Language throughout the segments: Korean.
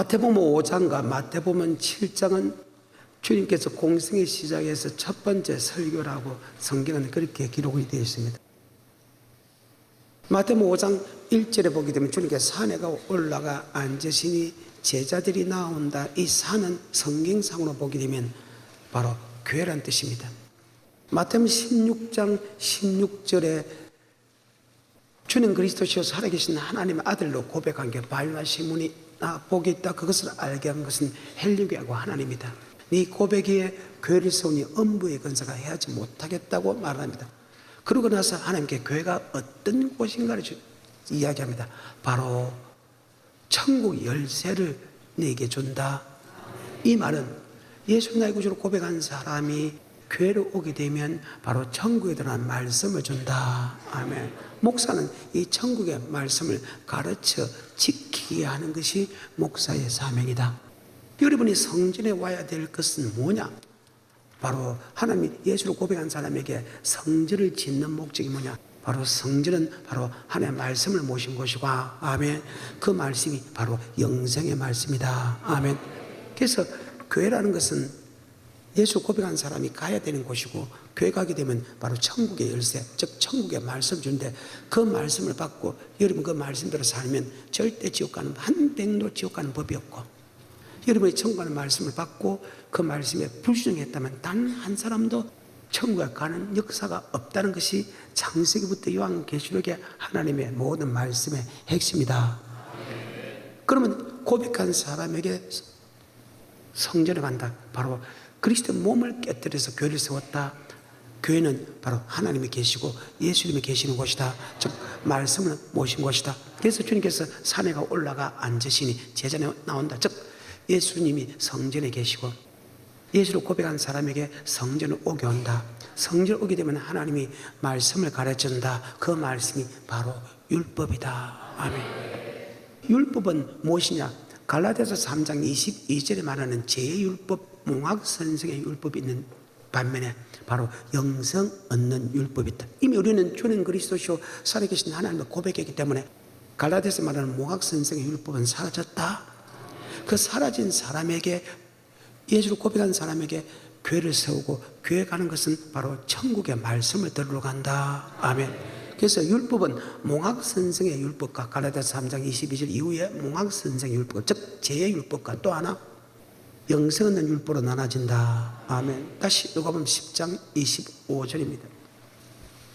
마태복음 5장과 마태복음 7장은 주님께서 공생의 시작에서 첫 번째 설교라고 성경은 그렇게 기록이 되어 있습니다. 마태복음 5장 1절에 보게 되면 주님께서 산에 올라가 앉으시니 제자들이 나온다. 이 산은 성경상으로 보게 되면 바로 교회란 뜻입니다. 마태복음 16장 16절에 주는 그리스도시요 살아계신 하나님의 아들로 고백한 게 바울과 시몬이 나 복이 있다 그것을 알게 한 것은 헬리교하고 하나님이다. 네 고백에 교회를 세우니 엄부의 근사가 해하지 못하겠다고 말합니다. 그러고 나서 하나님께 교회가 어떤 곳인가를 이야기합니다. 바로 천국 열쇠를 내게 준다. 이 말은 예수 나의 구주로 고백한 사람이 교회로 오게 되면 바로 천국에 들어간 말씀을 준다. 아멘. 목사는 이 천국의 말씀을 가르쳐 지키게 하는 것이 목사의 사명이다. 여러분이 성전에 와야 될 것은 뭐냐? 바로 하나님이 예수로 고백한 사람에게 성전을 짓는 목적이 뭐냐? 바로 성전은 바로 하나님의 말씀을 모신 곳이고, 아멘. 그 말씀이 바로 영생의 말씀이다. 아멘. 그래서 교회라는 것은 예수 고백한 사람이 가야 되는 곳이고, 교회 가게 되면 바로 천국의 열쇠, 즉 천국의 말씀을 주는데 그 말씀을 받고 여러분 그 말씀대로 살면 절대 지옥 가는, 한 백도 지옥 가는 법이 없고, 여러분이 천국 가는 말씀을 받고 그 말씀에 불순종했다면 단 한 사람도 천국에 가는 역사가 없다는 것이 창세기부터 요한계시록의 하나님의 모든 말씀의 핵심이다. 그러면 고백한 사람에게 성전에 간다. 바로 그리스도의 몸을 깨뜨려서 교회를 세웠다. 교회는 바로 하나님이 계시고 예수님이 계시는 곳이다. 즉 말씀을 모신 곳이다. 그래서 주님께서 산에 올라가 앉으시니 제자에 나온다. 즉 예수님이 성전에 계시고 예수를 고백한 사람에게 성전을 오게 온다. 성전을 오게 되면 하나님이 말씀을 가르쳐준다. 그 말씀이 바로 율법이다. 아멘. 율법은 무엇이냐? 갈라디아서 3장 22절에 말하는 제1율법, 몽학선생의 율법이 있는 반면에 바로 영생 얻는 율법이 있다. 이미 우리는 주는 그리스도시요 살아계신 하나님을 고백했기 때문에 갈라디아서 말하는 몽학선생의 율법은 사라졌다. 그 사라진 사람에게, 예수를 고백한 사람에게 교회를 세우고 교회 가는 것은 바로 천국의 말씀을 들으러 간다. 아멘. 그래서 율법은 몽학선생의 율법과 갈라디아서 3장 22절 이후에 몽학선생의 율법, 즉 제1율법과 또 하나 영생 얻는 율법으로 나눠진다. 아멘. 다시 누가복음 10장 25절입니다.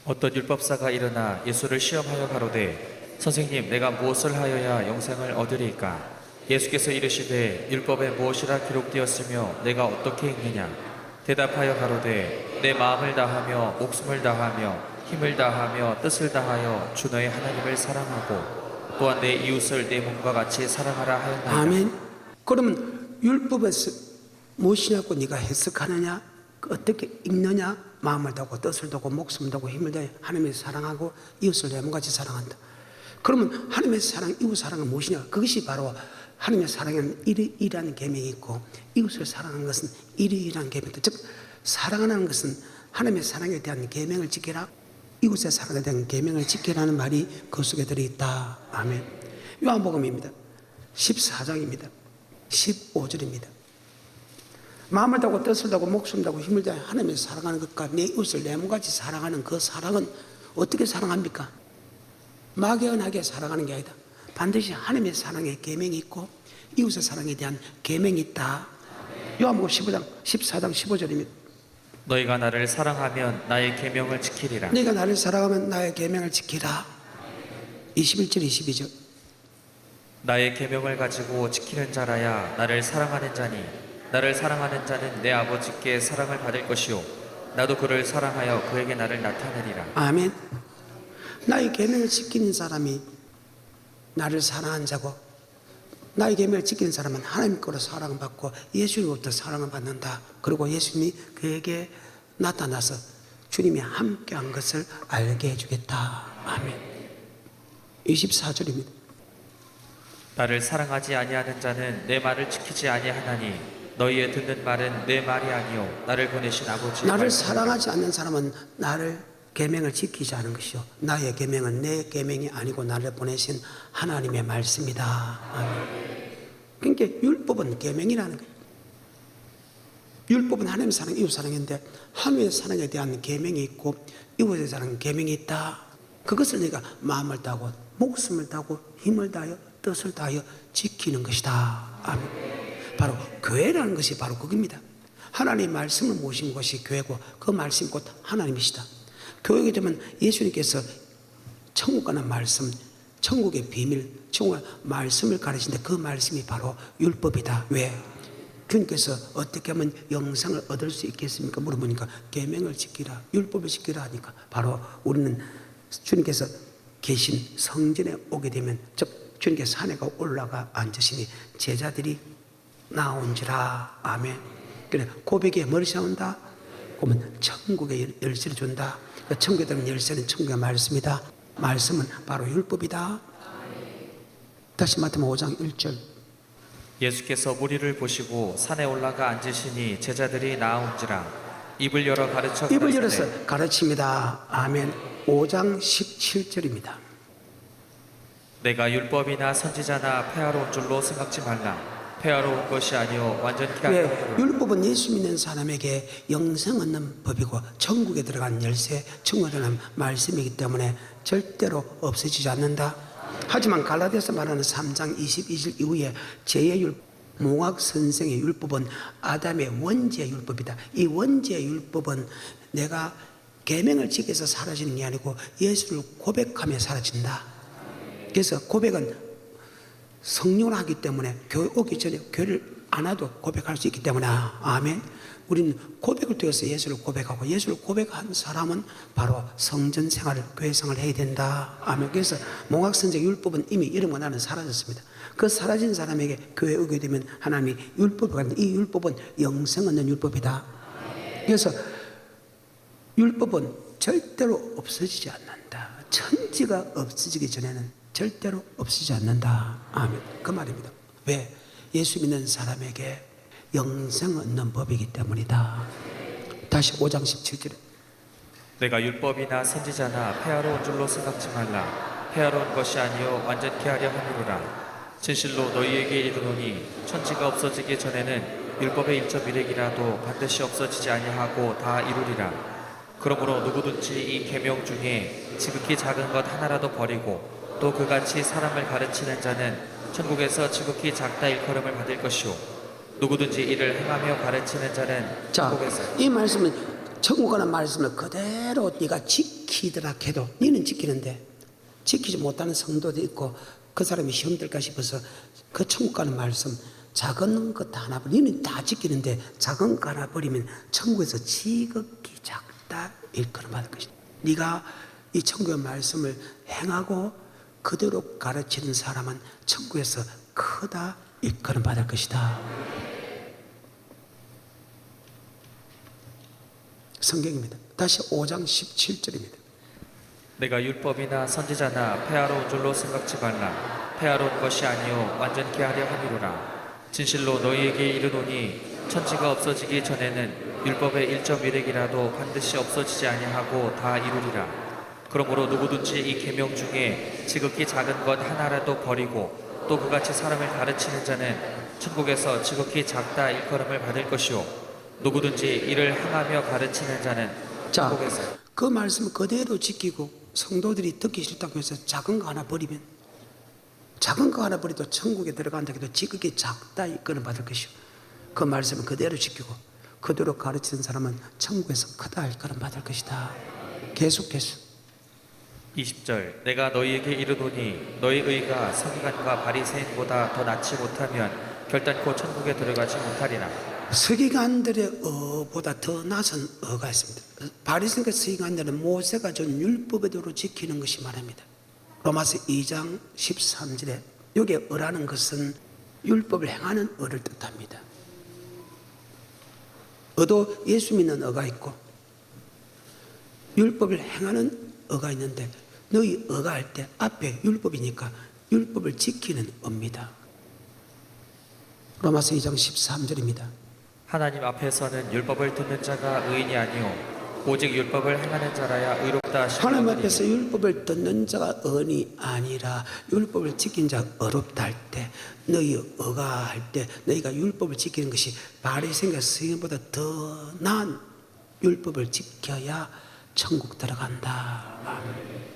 어떤 율법사가 일어나 예수를 시험하여 가로되 선생님 내가 무엇을 하여야 영생을 얻으리까? 예수께서 이르시되 율법에 무엇이라 기록되었으며 내가 어떻게 읽느냐? 대답하여 가로되 내 마음을 다하며 목숨을 다하며 힘을 다하며 뜻을 다하여 주 너의 하나님을 사랑하고 또한 내 이웃을 내 몸과 같이 사랑하라 하였나이다. 아멘. 그러면 율법에서 무엇이냐고 네가 해석하느냐, 어떻게 읽느냐, 마음을 다하고 뜻을 다하고 목숨을 다하고 힘을 다해 하나님을 사랑하고 이웃을 내 몸같이 사랑한다. 그러면 하나님의 사랑, 이웃 사랑은 무엇이냐? 그것이 바로 하나님의 사랑에는 일이라는 계명이 있고 이웃을 사랑하는 것은 일이라는 계명이다. 즉 사랑하는 것은 하나님의 사랑에 대한 계명을 지켜라, 이웃의 사랑에 대한 계명을 지키라는 말이 그 속에 들어있다. 아멘. 요한복음입니다. 14장입니다. 15절입니다. 마음을 다하고 뜻을 다하고 목숨을 다하고 힘을 다해 하나님을 사랑하는 것과 내 이웃을 내 몸같이 사랑하는 그 사랑은 어떻게 사랑합니까? 막연하게 사랑하는 게 아니다. 반드시 하나님의 사랑의 계명이 있고 이웃의 사랑에 대한 계명이 있다. 요한복음 14장 15절입니다. 너희가 나를 사랑하면 나의 계명을 지키리라. 네가 나를 사랑하면 나의 계명을 지키라. 21절 22절. 나의 계명을 가지고 지키는 자라야 나를 사랑하는 자니 나를 사랑하는 자는 내 아버지께 사랑을 받을 것이요 나도 그를 사랑하여 그에게 나를 나타내리라. 아멘. 나의 계명을 지키는 사람이 나를 사랑한 자고 나의 계명을 지키는 사람은 하나님 거로 사랑을 받고 예수님으로부터 사랑을 받는다. 그리고 예수님이 그에게 나타나서 주님이 함께한 것을 알게 해주겠다. 아멘. 24절입니다. 나를 사랑하지 아니하는 자는 내 말을 지키지 아니하나니 너희의 듣는 말은 내 말이 아니요 나를 보내신 아버지의 나를 말씀이라. 사랑하지 않는 사람은 나를 계명을 지키지 않은 것이요 나의 계명은 내 계명이 아니고 나를 보내신 하나님의 말씀이다. 아멘. 그러니까 율법은 계명이라는 거예요. 율법은 하나님 사랑, 이웃 사랑인데 하나님의 사랑에 대한 계명이 있고 이웃의 사랑 계명이 있다. 그것을 내가 마음을 다하고 목숨을 다하고 힘을 다하여 뜻을 다하여 지키는 것이다. 아멘. 바로 교회라는 것이 바로 그겁니다. 하나님의 말씀을 모신 것이 교회고 그 말씀이 곧 하나님이시다. 교회가 되면 예수님께서 천국 가는 말씀, 천국의 비밀, 천국의 말씀을 가르치는데 그 말씀이 바로 율법이다. 왜? 주님께서 어떻게 하면 영생을 얻을 수 있겠습니까? 물어보니까 계명을 지키라, 율법을 지키라 하니까 바로 우리는 주님께서 계신 성전에 오게 되면 즉 주님께서 산에가 올라가 앉으시니 제자들이 나온지라. 아멘. 그래 고백에 뭘 세운다? 그러면 천국의 열쇠를 준다. 천국에 들면 열쇠는 천국의 말씀이다. 말씀은 바로 율법이다. 다시 마태복음 5장 1절. 예수께서 무리를 보시고 산에 올라가 앉으시니 제자들이 나온지라. 입을 열어 가르쳐 입을 가라사대. 열어서 가르칩니다. 아멘. 5장 17절입니다. 내가 율법이나 선지자나 폐하러 온 줄로 생각지 말라. 폐하러 온 것이 아니요 완전케 하려 왜? 함이로라. 율법은 예수 믿는 사람에게 영생 얻는 법이고 천국에 들어간 열쇠, 천국에 들어간 말씀이기 때문에 절대로 없어지지 않는다. 하지만 갈라디아서 말하는 3장 22절 이후에 제2율 몽학 선생의 율법은 아담의 원죄의 율법이다. 이 원죄의 율법은 내가 계명을 지켜서 사라지는 게 아니고 예수를 고백하며 사라진다. 그래서 고백은 성령을 하기 때문에 교회 오기 전에 교회를 안 와도 고백할 수 있기 때문에 아멘. 우리는 고백을 통해서 예수를 고백하고 예수를 고백한 사람은 바로 성전 생활을, 교회 생활을 해야 된다. 아멘. 그래서 몽학선생 율법은 이미 이름과 나는 사라졌습니다. 그 사라진 사람에게 교회에 오게 되면 하나님이 율법을 갖는데 이 율법은 영생 얻는 율법이다. 그래서 율법은 절대로 없어지지 않는다. 천지가 없어지기 전에는 절대로 없어지지 않는다. 아멘. 그 말입니다. 왜? 예수 믿는 사람에게 영생 얻는 법이기 때문이다. 다시 5장 17절에 내가 율법이나 선지자나 폐하러 온 줄로 생각지 말라. 폐하러 온 것이 아니요 완전케 하려 함이로라. 진실로 너희에게 이르노니 천지가 없어지기 전에는 율법의 일점 일획이라도 반드시 없어지지 아니하고 다 이루리라. 그러므로 누구든지 이 계명 중에 지극히 작은 것 하나라도 버리고 또 그같이 사람을 가르치는 자는 천국에서 지극히 작다 일컬음을 받을 것이요 누구든지 이를 행하며 가르치는 자는 천국에서. 이 말씀은 천국 가는 말씀을 그대로 네가 지키더라 해도 너는 지키는데 지키지 못하는 성도도 있고 그 사람이 시험 들까 싶어서 그 천국 가는 말씀 작은 것 하나 너는 다 지키는데 작은 거 하나 버리면 천국에서 지극히 작다 일컬음 받을 것이다. 네가 이 천국의 말씀을 행하고 그대로 가르치는 사람은 천국에서 크다 일컬음 받을 것이다. 성경입니다. 다시 5장 17절입니다. 내가 율법이나 선지자나 폐하러 온 줄로 생각지 말라. 폐하러 온 것이 아니요 완전케 하려 함이로라. 진실로 너희에게 이르노니 천지가 없어지기 전에는 율법의 일점 일획이라도 반드시 없어지지 아니하고 다 이루리라. 그러므로 누구든지 이 계명 중에 지극히 작은 것 하나라도 버리고 또 그같이 사람을 가르치는 자는 천국에서 지극히 작다 일컬음을 받을 것이요 누구든지 이를 행하며 가르치는 자는 천국에서. 그 말씀을 그대로 지키고 성도들이 듣기 싫다고 해서 작은 거 하나 버리면 작은 거 하나 버려도 천국에 들어간다 해도 지극히 작다 일컬음 받을 것이요 그 말씀을 그대로 지키고 그대로 가르치는 사람은 천국에서 크다 일컬음 받을 것이다. 계속해서 20절 내가 너희에게 이르노니 너희 의가 서기관과 바리새인보다 더 낫지 못하면 결단코 천국에 들어가지 못하리라. 서기관들의 어보다 더 나선 어가 있습니다. 바리새인과 서기관들은 모세가 준 율법대로 지키는 것이 말합니다. 로마서 2장 13절에 여기 어라는 것은 율법을 행하는 어를 뜻합니다. 어도 예수 믿는 어가 있고 율법을 행하는 어가 있는데 너희 어가 할 때 앞에 율법이니까 율법을 지키는 어입니다. 로마서 2장 13절입니다. 하나님 앞에서는 율법을 듣는 자가 의인이 아니요 오직 율법을 행하는 자라야 의롭다 하나님 하시니 앞에서 율법을 듣는 자가 언이 아니라 율법을 지킨 자가 어렵다 할 때, 너희 어가할 때 너희가 율법을 지키는 것이 바리새인과 서기관보다 더 나은 율법을 지켜야 천국 들어간다.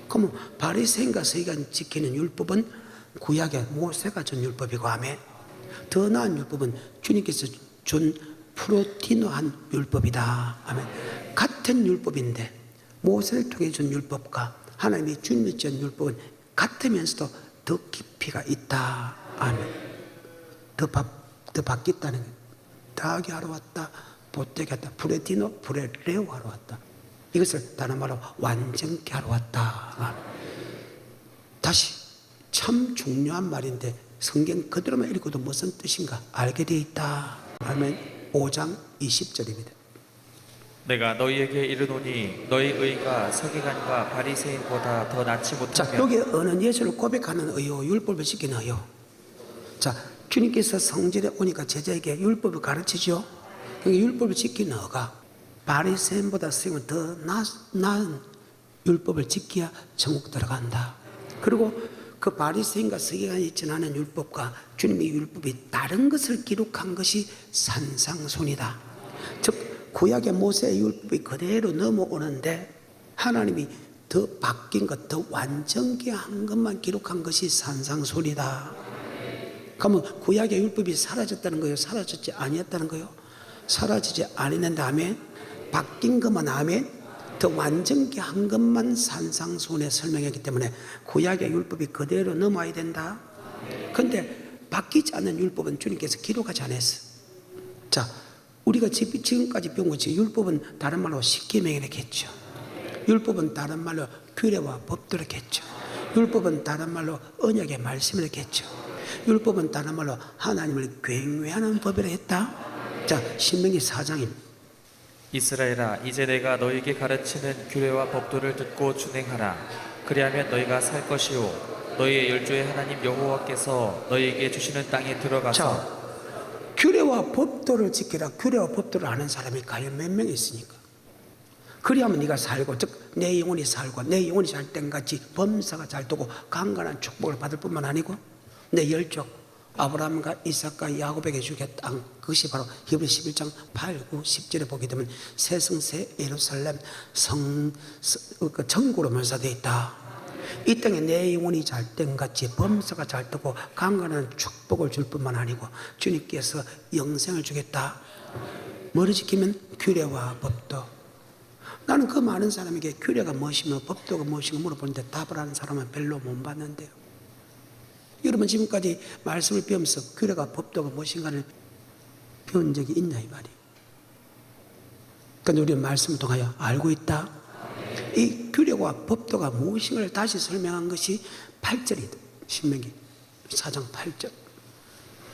그러면 바리새인과 서기관 지키는 율법은 구약의 모세가 준 율법이고, 아멘. 더 나은 율법은 주님께서 준 프로티노한 율법이다. 아멘. 같은 율법인데 모세를 통해 준 율법과 하나님이 주님이 준 율법은 같으면서도 더 깊이가 있다. 아멘. 더 바뀌었다는 거예요. 더하게 하러 왔다. 보태게 했다. 프레티노, 프레레오 하러 왔다. 이것을 다른 말로 완전케 하러 왔다. 아멘. 다시 참 중요한 말인데 성경 그대로만 읽어도 무슨 뜻인가 알게 되어 있다. 아멘. 5장 20절입니다. 내가 너희에게 이르노니 너희 의가 서기관과 바리새인보다 더 낫지 자, 못하면 여기 어는 예수를 고백하는 의요, 율법을 지키는 의요. 자, 주님께서 성전에 오니까 제자에게 율법을 가르치죠. 그러니까 율법을 지키는 의가 바리새인보다 서기관은 더 나은 율법을 지켜야 천국 들어간다. 그리고 그 바리새인과 서기관이 전하는 율법과 주님의 율법이 다른 것을 기록한 것이 산상손이다. 즉 구약의 모세의 율법이 그대로 넘어오는데 하나님이 더 바뀐 것, 더 완전케 한 것만 기록한 것이 산상손이다. 그러면 구약의 율법이 사라졌다는 거예요? 사라졌지 아니었다는 거예요? 사라지지 아니는데 아멘? 바뀐 것만 아멘? 더 완전케 한 것만 산상손에 설명했기 때문에 구약의 율법이 그대로 넘어야 된다. 그런데 바뀌지 않는 율법은 주님께서 기록하지 않았어. 자, 우리가 지금까지 배운 것이 율법은 다른 말로 십계명이라고 했죠. 율법은 다른 말로 규례와 법도라고 했죠. 율법은 다른 말로 언약의 말씀이라고 했죠. 율법은 다른 말로 하나님을 경외하는 법이라고 했다. 자, 신명기 4장입니다. 이스라엘아 이제 내가 너희에게 가르치는 규례와 법도를 듣고 준행하라. 그리하면 너희가 살 것이요 너희의 열조의 하나님 여호와께서 너희에게 주시는 땅에 들어가서 자, 규례와 법도를 지키라. 규례와 법도를 아는 사람이 과연 몇 명 있으니까? 그리하면 네가 살고, 즉 내 영혼이 살고 내 영혼이 잘 땐 같이 범사가 잘 되고 강건한 축복을 받을 뿐만 아니고 내 열족 아브라함과 이삭과 야곱에게 주겠다 땅, 그것이 바로 히브리 11장 8, 9, 10절에 보게 되면 새성새 예루살렘 정국으로 멸사되어 있다. 이 땅에 내 영혼이 잘 된 같이 범사가 잘 되고 강건한 축복을 줄 뿐만 아니고 주님께서 영생을 주겠다. 뭐를 지키면? 규례와 법도. 나는 그 많은 사람에게 규례가 무엇이며 법도가 무엇인가 물어보는데 답을 하는 사람은 별로 못 봤는데요. 여러분 지금까지 말씀을 배우면서 규례가 법도가 무엇인가를 배운 적이 있냐 이 말이에요. 그런데 우리는 말씀을 통하여 알고 있다. 이 규례와 법도가 무엇인가를 다시 설명한 것이 8절이다. 신명기 4장 8절.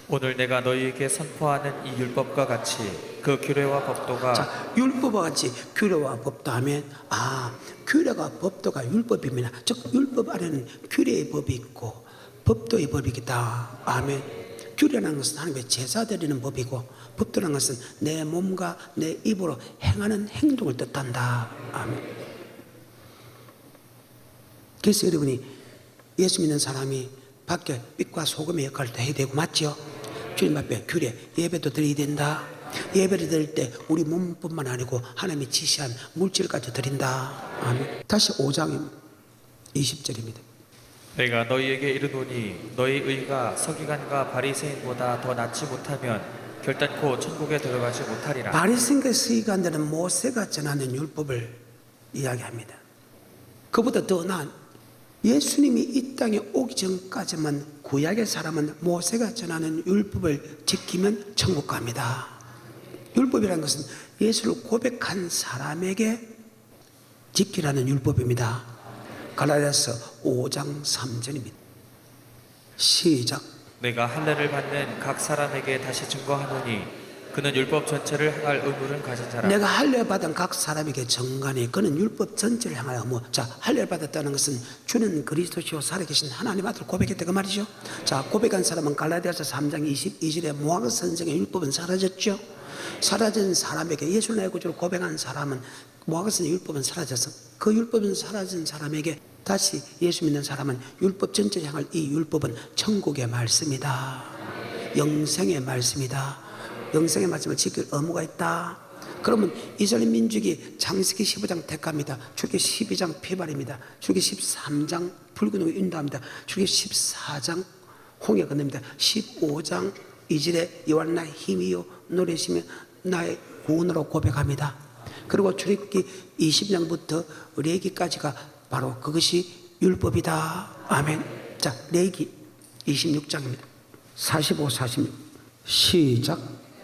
오늘 내가 너희에게 선포하는 이 율법과 같이 그 규례와 법도가 자, 율법과 같이 규례와 법도 하면 규례가 법도가 율법입니다. 즉 율법 아래는 규례의 법이 있고 법도의 법이기다. 아멘. 규례라는 것은 하나님의 제사 드리는 법이고 법도라는 것은 내 몸과 내 입으로 행하는 행동을 뜻한다. 아멘. 그래서 여러분이 예수 믿는 사람이 밖에 빛과 소금의 역할을 해야 되고 맞죠? 주님 앞에 규례, 예배도 드려야 된다. 예배를 드릴 때 우리 몸뿐만 아니고 하나님이 지시한 물질까지 드린다. 아멘. 다시 5장 20절입니다. 내가 너희에게 이르노니 너희 의가 서기관과 바리새인보다 더 낫지 못하면 결단코 천국에 들어가지 못하리라. 바리새인과 서기관들은 모세가 전하는 율법을 이야기합니다. 그보다 더 나은 예수님이 이 땅에 오기 전까지만 구약의 사람은 모세가 전하는 율법을 지키면 천국 갑니다. 율법이라는 것은 예수를 고백한 사람에게 지키라는 율법입니다. 갈라디아서 5장 3절입니다. 시작. 내가 할례를 받는 각 사람에게 다시 증거하노니 그는 율법 전체를 행할 의무를 가진 자라. 내가 할례 받은 각 사람에게 정관이 그는 율법 전체를 향하여 자, 할례를 받았다는 것은 주는 그리스도시요 살아계신 하나님 아들 고백했다 그 말이죠. 자, 고백한 사람은 갈라디아서 3장 22절에 모학 선생의 율법은 사라졌죠. 사라진 사람에게 예수 나의 구주로 고백한 사람은 모아가서 율법은 사라져서 그 율법은 사라진 사람에게 다시 예수 믿는 사람은 율법 전체를 향할 이 율법은 천국의 말씀이다. 영생의 말씀이다. 영생의 말씀을 지킬 의무가 있다. 그러면 이스라엘 민족이 창세기 15장 택합니다. 출애굽기 12장 피발입니다. 출애굽기 13장 붉은 웅이 인도합니다. 출애굽기 14장 홍해 건너입니다. 15장 이질에 여호와 나의 힘이요 노래시며 나의 구원으로 고백합니다. 그리고 출애굽기 20장부터 레위기까지가 바로 그것이 율법이다. 아멘. 자, 레위기 26장입니다. 45, 46 시작.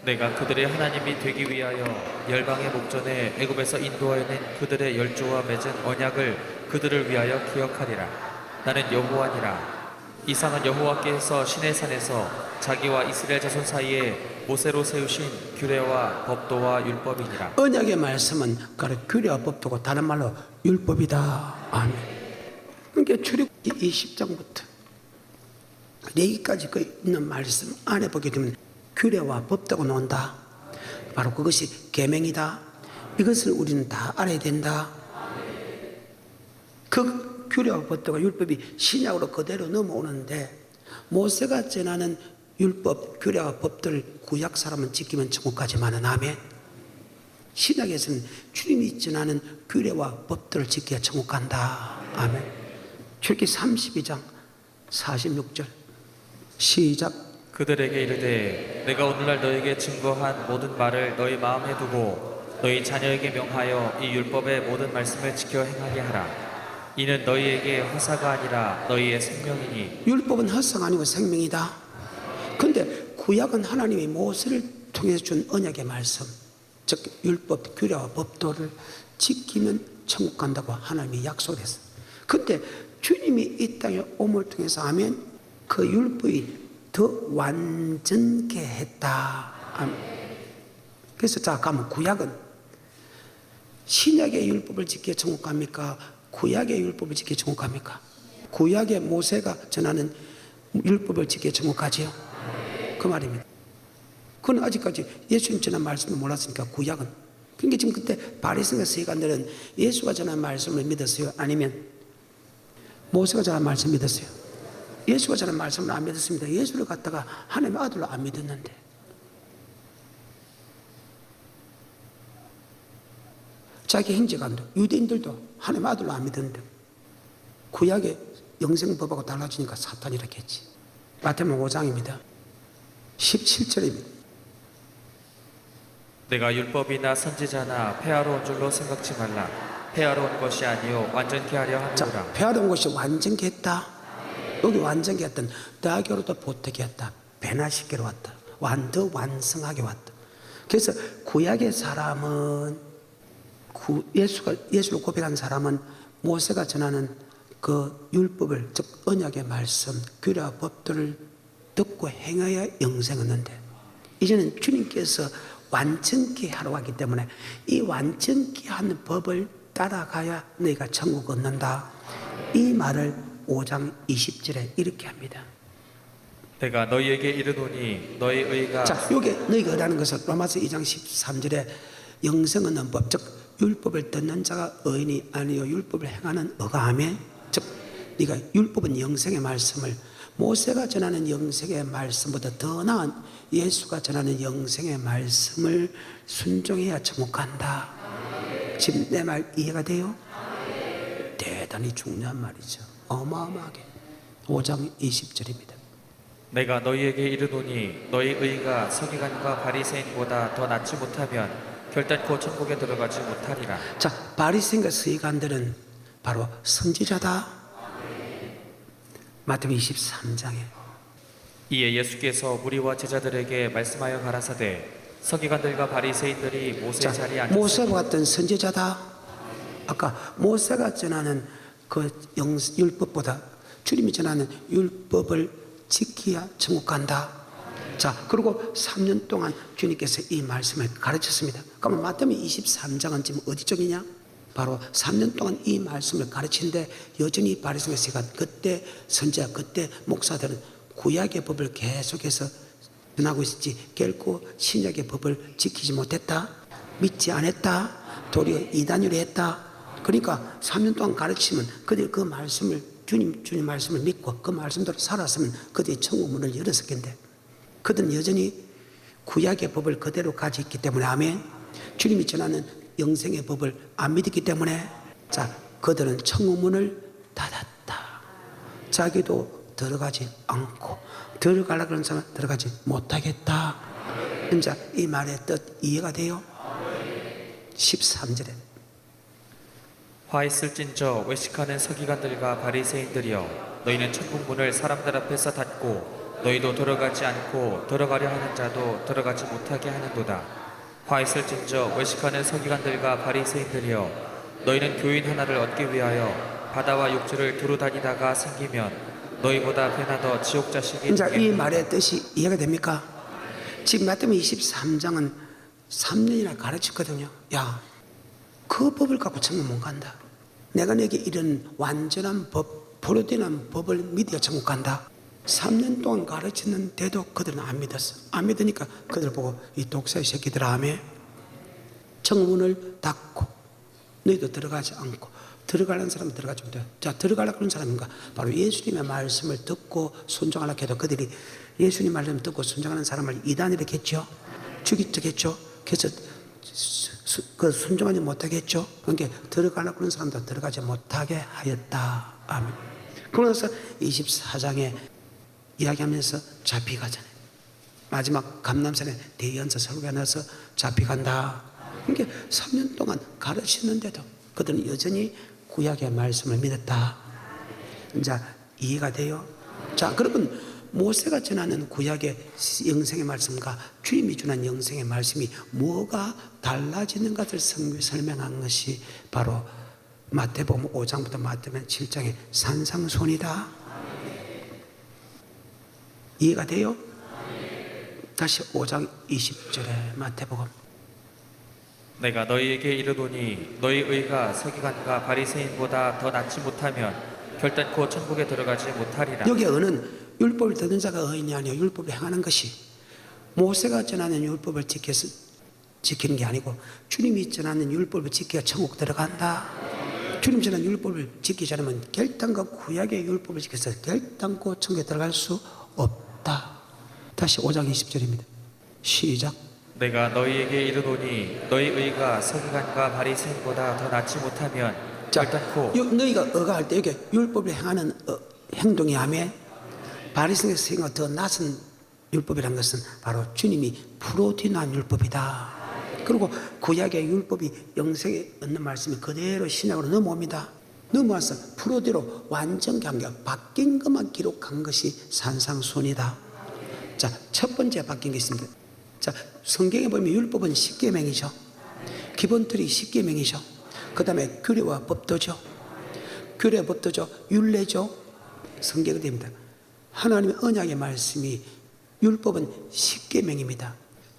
내가 그들의 하나님이 되기 위하여 열방의 목전에 애굽에서 인도하여낸 그들의 열조와 맺은 언약을 그들을 위하여 기억하리라. 나는 여호와니라. 이상은 여호와께서 시내산에서 자기와 이스라엘 자손 사이에 모세로 세우신 규례와 법도와 율법이니라. 언약의 말씀은 바로 규례와 법도고 다른 말로 율법이다. 아멘. 그러니까 출애굽기 20장부터 레위기까지 그 있는 말씀 안에 보게 되면 규례와 법도가 나온다. 바로 그것이 계명이다. 이것을 우리는 다 알아야 된다. 그 규례와 법도가 율법이 신약으로 그대로 넘어오는데 모세가 전하는 율법, 규례와 법들을 구약 사람은 지키면 천국 가지만은 아멘. 신약에서는 주님이 전하는 규례와 법들을 지켜야 천국 간다. 아멘. 출애굽기 32장 46절 시작. 그들에게 이르되 내가 오늘날 너에게 증거한 모든 말을 너희 마음에 두고 너희 자녀에게 명하여 이 율법의 모든 말씀을 지켜 행하게 하라. 이는 너희에게 화사가 아니라 너희의 생명이니. 율법은 헛사가 아니고 생명이다. 그런데 구약은 하나님이 모세를 통해서 준 언약의 말씀, 즉 율법, 규례와 법도를 지키면 천국 간다고 하나님이 약속했어요. 그런데 주님이 이 땅에 오물 통해서 하면 그 율법이 더 완전케 했다. 그래서 자 가면 구약은 신약의 율법을 지켜 천국 갑니까? 구약의 율법을 지켜 천국 갑니까? 구약의 모세가 전하는 율법을 지켜 천국 가지요. 그 말입니다. 그건 아직까지 예수님 전한 말씀을 몰랐으니까 구약은. 그러니까 지금 그때 바리새인과 서기관들은 예수가 전한 말씀을 믿었어요? 아니면 모세가 전한 말씀을 믿었어요? 예수가 전한 말씀을 안 믿었습니다. 예수를 갖다가 하나님의 아들로 안 믿었는데. 자기 행제관도 유대인들도 하나님의 아들로 안 믿었는데 구약의 영생법하고 달라지니까 사탄이 이렇게 했지. 마태복음 5장입니다. 17절입니다. 내가 율법이나 선지자나 폐하러 온 줄로 생각지 말라. 폐하러 온 것이 아니요 완전케 하려 함이라. 자, 폐하러 온 것이 완전케 했다. 여기 완전케 했던 대학교로도 보태게 했다. 변화시키러 왔다. 더 완성하게 왔다. 그래서 구약의 사람은 예수를 고백한 사람은 모세가 전하는 그 율법을, 즉 언약의 말씀, 규례와 법들을 듣고 행하여 영생을 얻는데, 이제는 주님께서 완전케 하러 왔기 때문에 이 완전케 하는 법을 따라가야 너희가 천국 얻는다. 이 말을 5장 20절에 이렇게 합니다. 내가 너희에게 이르노니 너희 의가. 자, 요게 너희가 의라는 것은 로마서 2장 13절에 영생 얻는 법, 즉 율법을 듣는 자가 의인이 아니요 율법을 행하는 의가. 아멘. 즉 네가 율법은 영생의 말씀을, 모세가 전하는 영생의 말씀보다 더 나은 예수가 전하는 영생의 말씀을 순종해야 천국 간다. 지금 내 말 이해가 돼요? 대단히 중요한 말이죠. 어마어마하게. 5장 20절입니다. 내가 너희에게 이르노니 너희 의가 서기관과 바리새인보다 더 낫지 못하면 결단코 천국에 들어가지 못하리라. 자, 바리새인과 서기관들은 바로 선지자다. 마태복음 23장에 이에 예수께서 무리와 제자들에게 말씀하여 가라사대 서기관들과 바리새인들이 모세의 자리에 앉았으니. 모세와 같은 선지자다. 아까 모세가 전하는 그 율법보다 주님이 전하는 율법을 지켜야 천국 간다. 자, 그리고 3년 동안 주님께서 이 말씀을 가르쳤습니다. 그러면 마태복음 23장은 지금 어디 쪽이냐? 바로 3년 동안 이 말씀을 가르치는데 여전히 바리새인과 그때 선지자, 그때 목사들은 구약의 법을 계속해서 전하고 있었지 결코 신약의 법을 지키지 못했다, 믿지 않았다, 도리어 이단으로 했다. 그러니까 3년 동안 가르치면 그들이 그 말씀을 주님 말씀을 믿고 그 말씀대로 살았으면 그들이 천국 문을 열었을 텐데 그들은 여전히 구약의 법을 그대로 가지고 있기 때문에 아멘. 주님이 전하는 영생의 법을 안 믿었기 때문에 자 그들은 천국 문을 닫았다. 자기도 들어가지 않고 들어가려고 하는 사람은 들어가지 못하겠다. 이제 이 말의 뜻 이해가 돼요? 13절에 화 있을진저 외식하는 서기관들과 바리새인들이여 너희는 천국 문을 사람들 앞에서 닫고 너희도 들어가지 않고 들어가려 하는 자도 들어가지 못하게 하는도다. 화 있을진저 외식하는 서기관들과 바리새인들이여 너희는 교인 하나를 얻기 위하여 바다와 육지를 두루 다니다가 생기면 너희보다 배나 더 지옥 자식이 이제 이 되겠느니라. 말의 뜻이 이해가 됩니까? 지금 마태복음 23장은 3년이나 가르쳤거든요. 야, 그 법을 갖고 천국 못 간다. 내가 내게 이런 완전한 법, 보로된 법을 믿어야 천국 간다. 3년 동안 가르쳤는데도 그들은 안 믿었어. 안 믿으니까 그들 보고 이 독사의 새끼들아 하며 천국문을 닫고 너희도 들어가지 않고 들어가려는 사람은 들어가지 못해. 자, 들어가려고 하는 사람인가? 바로 예수님의 말씀을 듣고 순종하려고 해도 그들이 예수님 말씀을 듣고 순종하는 사람을 이단이라고 했죠. 죽이겠죠. 그래서 그 순종하지 못하겠죠. 그러니까 들어가려고 하는 사람도 들어가지 못하게 하였다. 아멘. 그러면서 24장에 이야기하면서 잡혀가잖아요. 마지막 감람산에 대연서 설교에 나서 잡혀간다. 그러니까 3년 동안 가르치는데도 그들은 여전히 구약의 말씀을 믿었다. 이제 이해가 돼요? 자, 그러면 모세가 전하는 구약의 영생의 말씀과 주님이 전한 영생의 말씀이 뭐가 달라지는 것을 설명한 것이 바로 마태복음 5장부터 마태복음 7장의 산상손이다. 이해가 돼요? 다시 5장 20절에 마태복음 내가 너희에게 이르노니 너희 의가 서기관과 바리새인보다 더 낫지 못하면 결단코 천국에 들어가지 못하리라. 여기 의는 율법을 듣는 자가 의인이 아니요 율법을 행하는 것이 모세가 전하는 율법을 지키는 게 아니고 주님이 전하는 율법을 지켜야 천국 들어간다. 주님 전하는 율법을 지키지 않으면 결단코 구약의 율법을 지켜서 결단코 천국에 들어갈 수 없다. 다시 5장 20절입니다. 시작. 내가 너희에게 이르노니 너희 의가 서기관과 바리새인보다 더 낫지 못하면 결단코 너희가 의가할 때 여기 율법을 행하는 행동이 하면 바리새인과 더 낫은 율법이라는 것은 바로 주님이 프로디난 율법이다. 그리고 구약의 율법이 영생에 얻는 말씀이 그대로 신약으로 넘어옵니다. 넘어와서 프로디로 완전 감격 바뀐 것만 기록한 것이 산상순이다. 자, 첫 번째 바뀐 게 있습니다. 자, 성경에 보면 율법은 10계명이죠. 기본틀이 10계명이죠. 그 다음에 규례와 법도죠. 규례, 법도죠. 율례죠. 성경이 됩니다. 하나님의 언약의 말씀이 율법은 10계명입니다.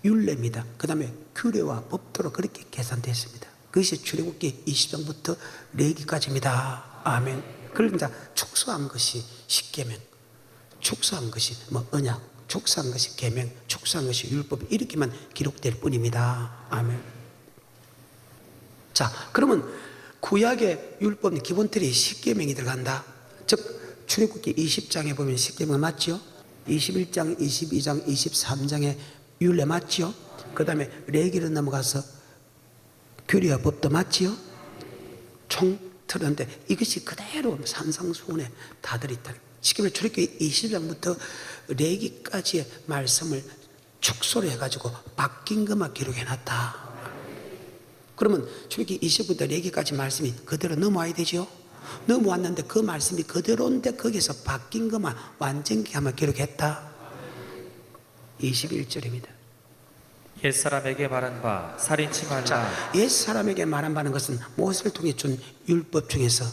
율례입니다. 그 다음에 규례와 법도로 그렇게 계산되었습니다. 그것이 출애굽기 20장부터 레위기까지입니다. 아멘. 그러니까 축소한 것이 10계명, 축소한 것이 언약, 축소한 것이 계명, 축소한 것이 율법 이렇게만 기록될 뿐입니다. 아멘. 자, 그러면 구약의 율법은 기본틀이 10계명이 들어간다. 즉 출애굽기 20장에 보면 10계명 맞죠? 21장, 22장, 23장에 율례 맞죠? 그 다음에 레위기로 넘어가서 규례와 법도 맞지요? 총 틀었는데 이것이 그대로 산상수훈에 다 들어있다. 쉽게 말해 출애굽기 20장부터 레위기까지의 말씀을 축소를 해가지고 바뀐 것만 기록해놨다. 그러면 출애굽기 20부터 레위기까지 말씀이 그대로 넘어와야 되죠? 넘어왔는데 그 말씀이 그대로인데 거기서 바뀐 것만 완전히 한번 기록했다. 21절입니다. 옛사람에게 말한 바 살인치 말라. 자, 옛사람에게 말한 바는 것은 모세를 통해 준 율법 중에서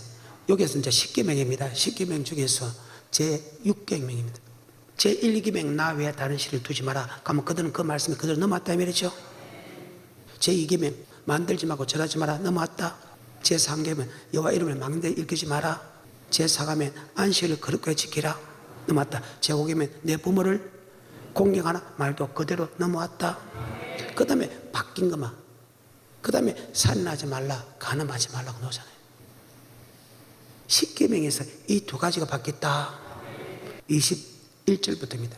여기에서 이제 10계명입니다. 10계명 중에서 제6계명입니다. 제1계명 나 외에 다른 신을 두지 마라. 그러면 그들은 그 말씀이 그대로 넘어왔다 말이죠. 제2계명 만들지 말고 절하지 마라. 넘어왔다. 제3계명 여호와 이름을 망대 일으키지 마라. 제4계명 안식일을 거룩하게 지키라. 넘어왔다. 제5계명 내 부모를 공격 하나 말도 그대로 넘어왔다. 그 다음에 바뀐 것만. 그 다음에 살인하지 말라, 간음하지 말라고 나오잖아요. 10계명에서 이 두 가지가 바뀌었다. 21절부터입니다.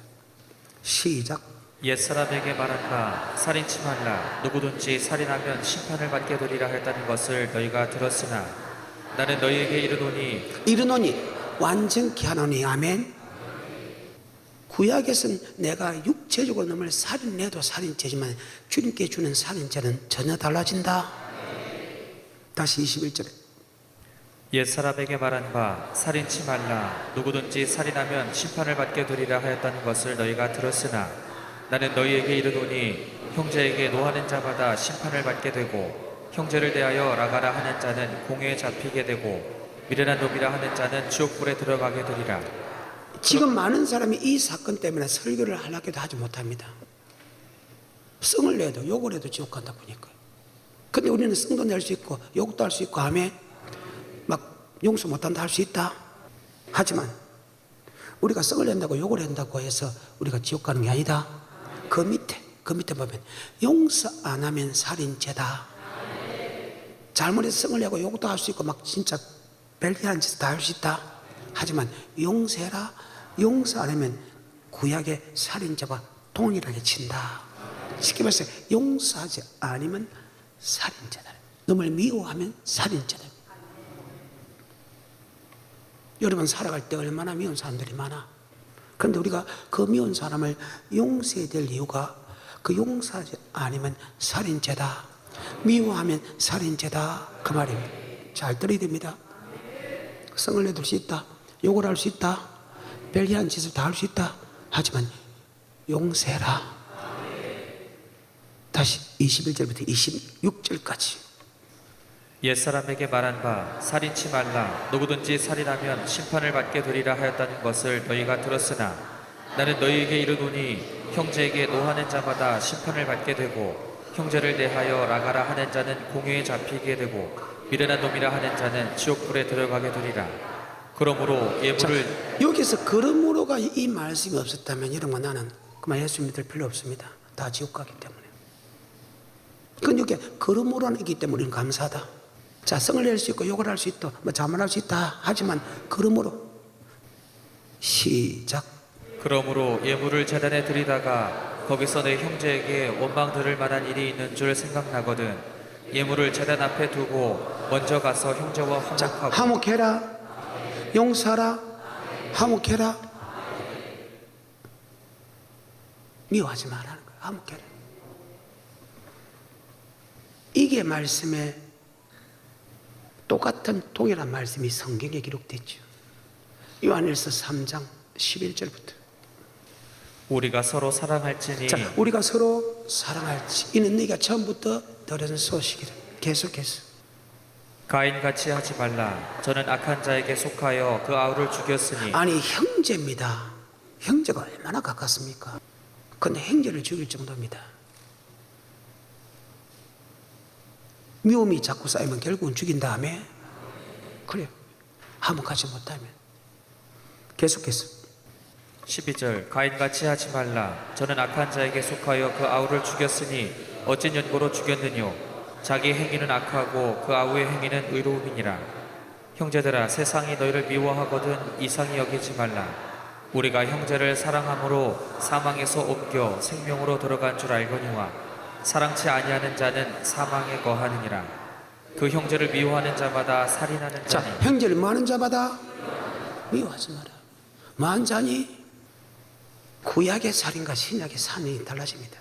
시작. 옛사람에게 말한다. 살인치 말라. 누구든지 살인하면 심판을 받게 되리라 했다는 것을 너희가 들었으나 나는 너희에게 이르노니 완전케 하노니. 아멘. 구약에서는 내가 육체적으로 놈을 살인해도 살인죄지만 주님께 주는 살인죄는 전혀 달라진다. 다시 21절에 옛사람에게 말한 바 살인치 말라. 누구든지 살인하면 심판을 받게 되리라 하였다는 것을 너희가 들었으나 나는 너희에게 이르노니 형제에게 노하는 자마다 심판을 받게 되고 형제를 대하여 라가라 하는 자는 공회에 잡히게 되고 미련한 놈이라 하는 자는 지옥불에 들어가게 되리라. 지금 많은 사람이 이 사건 때문에 설교를 하려고도 하지 못합니다. 성을 내도 욕을 해도 지옥 간다 보니까. 근데 우리는 성도 낼 수 있고 욕도 할 수 있고 하며 막 용서 못한다 할 수 있다. 하지만 우리가 성을 낸다고 욕을 한다고 해서 우리가 지옥 가는 게 아니다. 그 밑에 보면 용서 안 하면 살인죄다. 잘못해서 성을 내고 욕도 할 수 있고 막 진짜 별의한 짓 다 할 수 있다. 하지만 용서해라. 용서 안 하면 구약의 살인죄와 동일하게 친다. 쉽게 말해서 용서하지 않으면 살인죄다. 놈을 미워하면 살인죄다. 여러분 살아갈 때 얼마나 미운 사람들이 많아. 그런데 우리가 그 미운 사람을 용서해야 될 이유가 그 용서하지 않으면 살인죄다. 미워하면 살인죄다. 그 말입니다. 잘 들어야 됩니다. 성을 내둘 수 있다. 욕을 할 수 있다. 별의한 짓을 다 할 수 있다. 하지만 용서해라. 다시 21절부터 26절까지. 옛사람에게 말한 바 살인치 말라. 누구든지 살인하면 심판을 받게 되리라 하였다는 것을 너희가 들었으나 나는 너희에게 이르노니 형제에게 노하는 자마다 심판을 받게 되고 형제를 대하여 라가라 하는 자는 공회에 잡히게 되고 미련한 놈이라 하는 자는 지옥불에 들어가게 되리라. 그러므로 예물을 여기서 그러므로가 이 말씀이 없었다면 여러분 나는 그만 예수 믿을 필요 없습니다. 다 지옥 가기 때문에. 그건 여기 그러므로는 있기 때문에 우리는 감사하다. 자, 성을 낼 수 있고 욕을 할 수 있고 뭐 자만할 수 있다. 하지만 그러므로 시작. 그러므로 예물을 제단에 드리다가 거기서 내 형제에게 원망 들을 만한 일이 있는 줄 생각나거든 예물을 제단 앞에 두고 먼저 가서 형제와 화목하고. 화목해라. 용서하라. 화목해라. 미워하지 말라는 거야. 화목해라. 이게 말씀에 똑같은 동일한 말씀이 성경에 기록됐죠. 요한일서 3장 11절부터. 우리가 서로 사랑할지니. 자, 우리가 서로 사랑할지 이는 네가 처음부터 들은 소식이라. 계속해서. 가인같이 하지 말라. 저는 악한 자에게 속하여 그 아우를 죽였으니. 아니 형제입니다. 형제가 얼마나 가깝습니까? 근데 형제를 죽일 정도입니다. 미움이 자꾸 쌓이면 결국은 죽인 다음에 그래요. 화목하지 못하면. 계속해서 12절 가인같이 하지 말라. 저는 악한 자에게 속하여 그 아우를 죽였으니 어찐 연고로 죽였느뇨. 자기 행위는 악하고 그 아우의 행위는 의로움이니라. 형제들아 세상이 너희를 미워하거든 이상히 여기지 말라. 우리가 형제를 사랑함으로 사망에서 옮겨 생명으로 들어간 줄 알거니와 사랑치 아니하는 자는 사망에 거하느니라. 그 형제를 미워하는 자마다 살인하는 자, 자니. 형제를 뭐하는 자마다 미워하지 마라. 뭐한 자니? 구약의 살인과 신약의 살인이 달라집니다.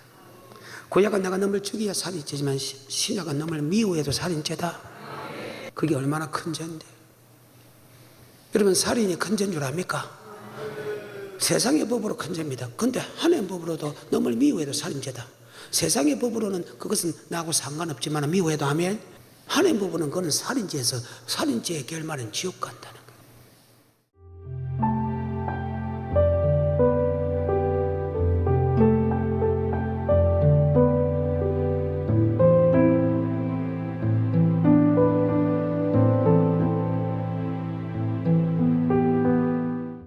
구약은 내가 놈을 죽여야 살인죄지만 신약은 놈을 미워해도 살인죄다. 그게 얼마나 큰 죄인데. 여러분 살인이 큰 죄인 줄 압니까? 세상의 법으로 큰 죄입니다. 근데 하나님의 법으로도 놈을 미워해도 살인죄다. 세상의 법으로는 그것은 나하고 상관없지만 미워해도 하면 하나님의 법으로는 그건 살인죄에서 살인죄의 결말은 지옥 간다는